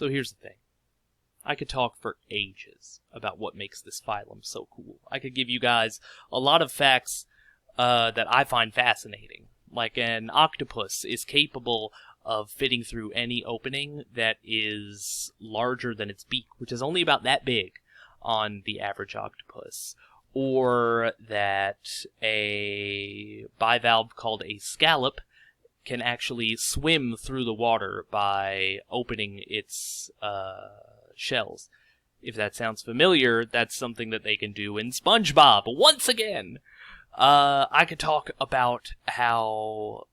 So here's the thing. I could talk for ages about what makes this phylum so cool. I could give you guys a lot of facts that I find fascinating. Like an octopus is capable of fitting through any opening that is larger than its beak, which is only about that big on the average octopus. Or that a bivalve called a scallop can actually swim through the water by opening its shells. If that sounds familiar, that's something that they can do in SpongeBob, once again! I could talk about how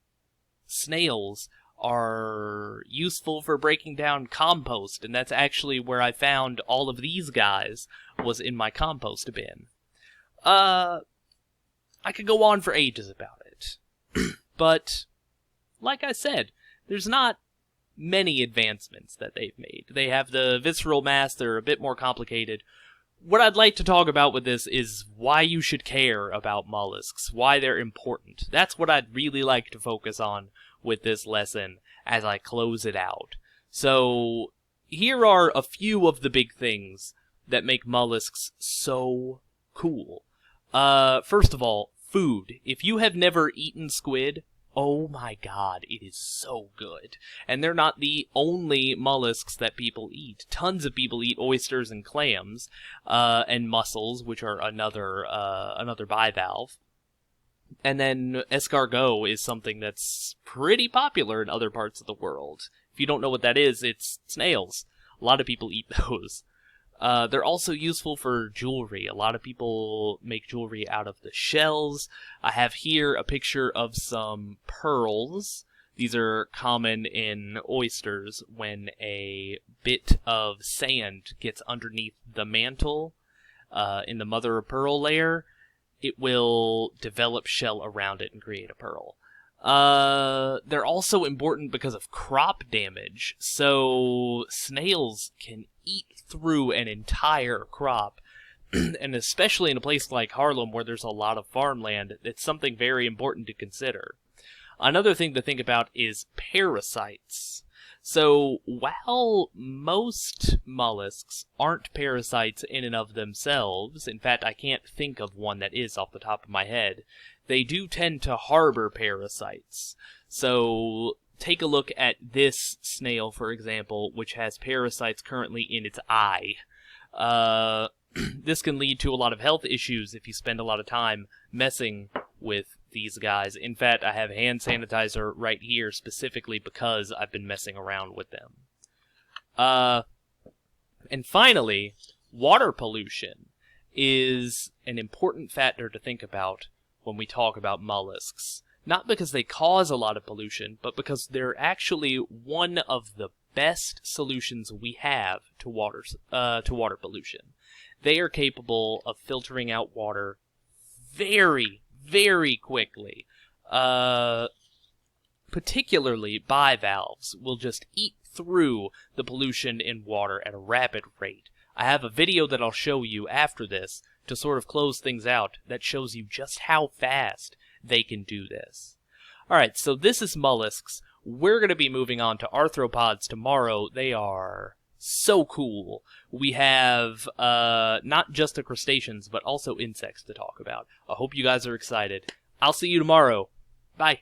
snails are useful for breaking down compost, and that's actually where I found all of these guys, was in my compost bin. I could go on for ages about it. But, like I said, there's not many advancements that they've made. They have the visceral mass, they're a bit more complicated. What I'd like to talk about with this is why you should care about mollusks, why they're important. That's what I'd really like to focus on with this lesson as I close it out. So, here are a few of the big things that make mollusks so cool. First of all, food. If you have never eaten squid, oh my god, it is so good. And they're not the only mollusks that people eat. Tons of people eat oysters and clams, and mussels, which are another bivalve. And then escargot is something that's pretty popular in other parts of the world. If you don't know what that is, it's snails. A lot of people eat those. They're also useful for jewelry. A lot of people make jewelry out of the shells. I have here a picture of some pearls. These are common in oysters when a bit of sand gets underneath the mantle in the mother of pearl layer. It will develop shell around it and create a pearl. They're also important because of crop damage. So snails can eat through an entire crop. And especially in a place like Harlem where there's a lot of farmland, it's something very important to consider. Another thing to think about is parasites. So while most mollusks aren't parasites in and of themselves, in fact I can't think of one that is off the top of my head, they do tend to harbor parasites. So take a look at this snail, for example, which has parasites currently in its eye. This can lead to a lot of health issues if you spend a lot of time messing with these guys. In fact, I have hand sanitizer right here specifically because I've been messing around with them. And finally, water pollution is an important factor to think about when we talk about mollusks. Not because they cause a lot of pollution, but because they're actually one of the best solutions we have to water pollution. They are capable of filtering out water very, very quickly. Particularly bivalves will just eat through the pollution in water at a rapid rate. I have a video that I'll show you after this to sort of close things out that shows you just how fast they can do this. Alright, so this is mollusks. We're going to be moving on to arthropods tomorrow. They are so cool. We have not just the crustaceans, but also insects to talk about. I hope you guys are excited. I'll see you tomorrow. Bye.